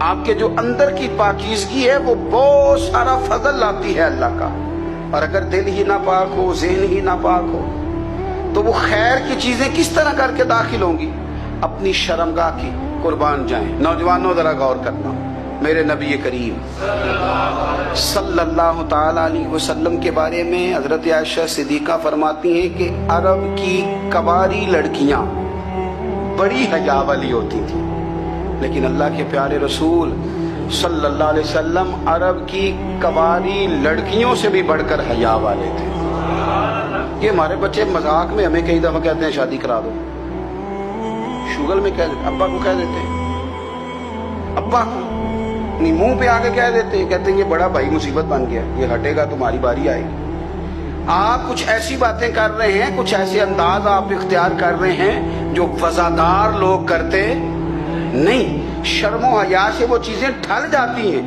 آپ کے جو اندر کی پاکیزگی ہے وہ بہت سارا فضل لاتی ہے اللہ کا. اور اگر دل ہی ناپاک ہو، ذہن ہی ناپاک ہو، تو وہ خیر کی چیزیں کس طرح کر کے داخل ہوں گی؟ اپنی شرمگاہ کی قربان جائیں. نوجوانوں ذرا غور کرنا. میرے نبی کریم صلی اللہ تعالی علیہ وسلم کے بارے میں حضرت عائشہ صدیقہ فرماتی ہیں کہ عرب کی کواری لڑکیاں بڑی حیا والی ہوتی تھیں، لیکن اللہ کے پیارے رسول صلی اللہ علیہ وسلم عرب کی کواری لڑکیوں سے بھی بڑھ کر حیا والے تھے. یہ ہمارے بچے مذاق میں ہمیں کئی دفعہ کہتے ہیں شادی کرا دو، شوگل میں کہہ دیتے، ابا کو کہہ دیتے ہیں، ابا کو اپنی منہ پہ آگے کہہ دیتے ہیں، کہتے ہیں یہ بڑا بھائی مصیبت بن گیا، یہ ہٹے گا تمہاری باری آئے گی. آپ کچھ ایسی باتیں کر رہے ہیں، کچھ ایسے انداز آپ اختیار کر رہے ہیں جو وفادار لوگ کرتے نہیں. شرم و حیا سے وہ چیزیں ٹھل جاتی ہیں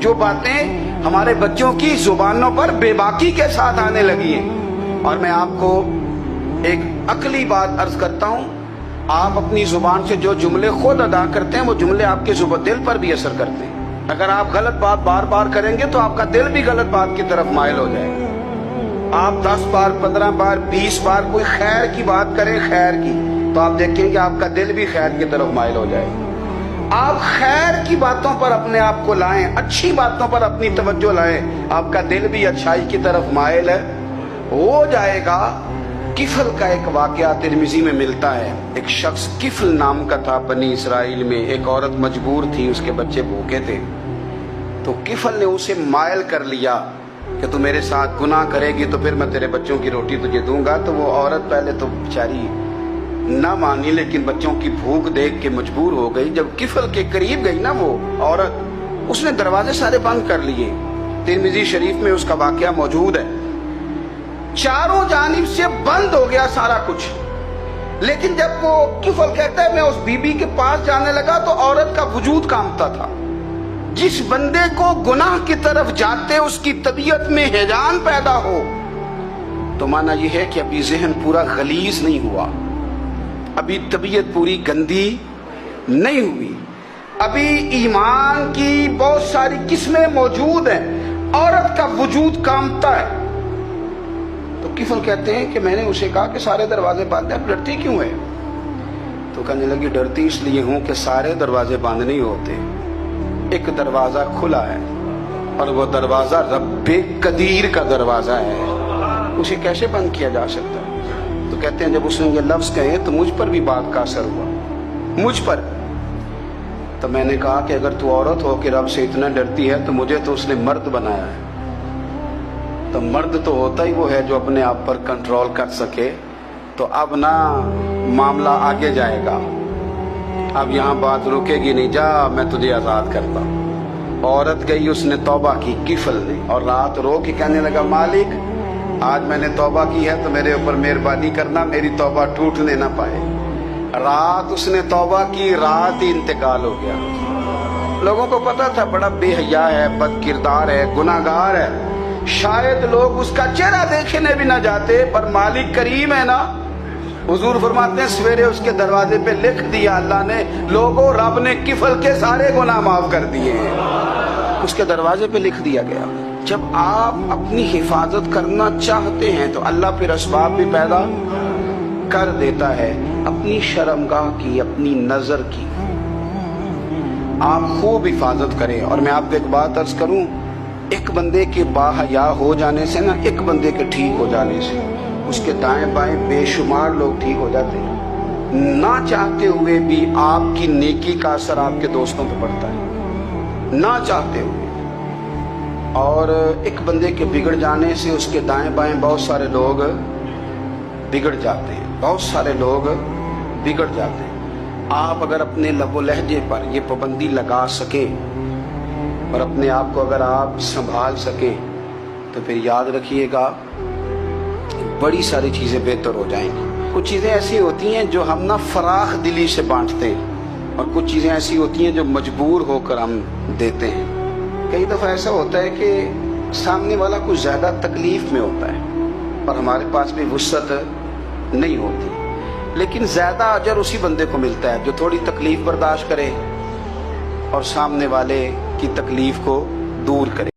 جو باتیں ہمارے بچوں کی زبانوں پر بے باکی کے ساتھ آنے لگی ہیں. اور میں آپ کو ایک عقلی بات عرض کرتا ہوں، آپ اپنی زبان سے جو جملے خود ادا کرتے ہیں وہ جملے آپ کے دل پر بھی اثر کرتے ہیں. اگر آپ غلط بات بار بار کریں گے تو آپ کا دل بھی غلط بات کی طرف مائل ہو جائے گا. آپ 10 بار 15 بار 20 بار کوئی خیر کی بات کریں، خیر کی، تو آپ دیکھیں کہ آپ کا دل بھی خیر کی طرف مائل ہو جائے گا. آپ خیر کی باتوں پر اپنے آپ کو لائیں، اچھی باتوں پر اپنی توجہ لائیں، آپ کا دل بھی اچھائی کی طرف مائل ہو جائے گا. کفل کا ایک واقعہ ترمذی میں ملتا ہے. ایک شخص کفل نام کا تھا بنی اسرائیل میں. ایک عورت مجبور تھی، اس کے بچے بھوکے تھے، تو کفل نے اسے مائل کر لیا کہ تو میرے ساتھ گناہ کرے گی تو پھر میں تیرے بچوں کی روٹی تجھے دوں گا. تو وہ عورت پہلے تو بیچاری نہ مانی، لیکن بچوں کی بھوک دیکھ کے مجبور ہو گئی. جب کفل کے قریب گئی نا وہ عورت، اس نے دروازے سارے بند کر لیے. ترمذی شریف میں اس کا واقعہ موجود ہے. چاروں جانب سے بند ہو گیا سارا کچھ. لیکن جب وہ کفل کہتا ہے میں اس بی بی کے پاس جانے لگا تو عورت کا وجود کانپتا تھا. جس بندے کو گناہ کی طرف جاتے اس کی طبیعت میں ہیجان پیدا ہو تو مانا یہ ہے کہ ابھی ذہن پورا غلیظ نہیں ہوا، ابھی طبیعت پوری گندی نہیں ہوئی، ابھی ایمان کی بہت ساری قسمیں موجود ہیں، عورت کا وجود کانپتا ہے. تو کفل کہتے ہیں کہ میں نے اسے کہا کہ سارے دروازے بند ہیں، ڈرتی کیوں ہے؟ تو کہنے لگی ڈرتی اس لیے ہوں کہ سارے دروازے بند نہیں ہوتے، ایک دروازہ کھلا ہے اور وہ دروازہ رب قدیر کا دروازہ ہے، اسے کیسے بند کیا جا سکتا ہے؟ تو کہتے ہیں جب اس نے یہ لفظ کہے تو مجھ پر بھی بات کا اثر ہوا، مجھ پر. تو میں نے کہا کہ اگر تو عورت ہو کہ رب سے اتنا ڈرتی ہے تو مجھے تو اس نے مرد بنایا ہے. تو مرد تو ہوتا ہی وہ ہے جو اپنے آپ پر کنٹرول کر سکے. تو اب نہ معاملہ آگے جائے گا، اب یہاں بات رکے گی نہیں، جا میں تجھے آزاد کرتا. عورت گئی، اس نے توبہ کی کفل نے، اور رات رو کے کہنے لگا مالک آج میں نے توبہ کی ہے تو میرے اوپر مہربانی کرنا، میری توبہ ٹوٹنے نہ پائے. رات اس نے توبہ کی، رات ہی انتقال ہو گیا. لوگوں کو پتا تھا بڑا بے حیا ہے، بد کردار ہے، گناہگار ہے، شاید لوگ اس کا چہرہ دیکھنے بھی نہ جاتے، پر مالک کریم ہے نا. حضور فرماتے ہیں سویرے اس کے دروازے پہ لکھ دیا اللہ نے، لوگوں رب نے کفل کے سارے گناہ معاف کر دیے ہیں. اس کے دروازے پہ لکھ دیا گیا. جب آپ اپنی حفاظت کرنا چاہتے ہیں تو اللہ پھر اسباب بھی پیدا کر دیتا ہے. اپنی شرمگاہ کی، اپنی نظر کی آپ خوب حفاظت کریں. اور میں آپ کو ایک بات عرض کروں، ایک بندے کے باحیا ہو جانے سے نا، ایک بندے کے ٹھیک ہو جانے سے اس کے دائیں بائیں بے شمار لوگ ٹھیک ہو جاتے ہیں. نہ چاہتے ہوئے بھی آپ کی نیکی کا اثر آپ کے دوستوں پہ پڑتا ہے، نہ چاہتے ہوئے. اور ایک بندے کے بگڑ جانے سے اس کے دائیں بائیں بہت سارے لوگ بگڑ جاتے ہیں، بہت سارے لوگ بگڑ جاتے ہیں. آپ اگر اپنے لب و لہجے پر یہ پابندی لگا سکیں اور اپنے آپ کو اگر آپ سنبھال سکیں تو پھر یاد رکھیے گا بڑی ساری چیزیں بہتر ہو جائیں گی. کچھ چیزیں ایسی ہوتی ہیں جو ہم نہ فراخ دلی سے بانٹتے ہیں، اور کچھ چیزیں ایسی ہوتی ہیں جو مجبور ہو کر ہم دیتے ہیں. کئی دفعہ ایسا ہوتا ہے کہ سامنے والا کچھ زیادہ تکلیف میں ہوتا ہے اور ہمارے پاس بھی وسعت نہیں ہوتی، لیکن زیادہ اجر اسی بندے کو ملتا ہے جو تھوڑی تکلیف برداشت کرے اور سامنے والے کی تکلیف کو دور کرے.